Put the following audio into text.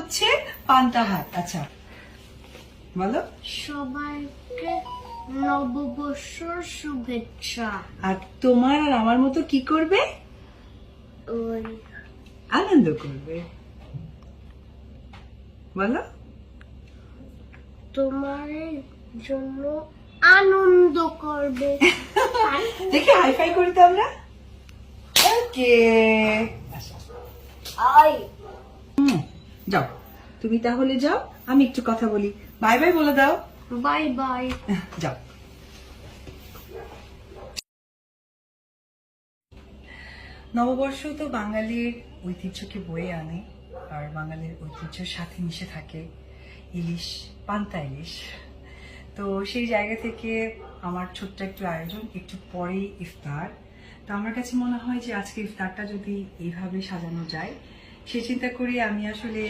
হচ্ছে পান্তা ভাত। আচ্ছা বলো। সবাইকে নববর্ষর শুভেচ্ছা। আর তোমার আর আমার মতো কি করবে? ওই আনন্দ করবে। বলো। তোমার জন্য আনন্দ করবে। দেখি হাইফাই করি তো আমরা। ওকে আই যাও, তুমি তাহলে যাও, আমি একটু কথা বলি। বাই বাই বলে দাও। Bye bye. যাও। নববর্ষ তো বাঙালির ঐতিহ্যকে বয়ে আনে, আর বাঙালির ঐতিহ্যের সাথে মিশে থাকে ইলিশ, পান্তা ইলিশ। তো সেই জায়গা থেকে আমার ছোট্ট একটু আয়োজন, একটু পরেই ইফতার। তো আমার কাছে মনে হয় যে আজকে ইফতারটা যদি এইভাবে সাজানো যায়, সে চিন্তা করি আমি আসলে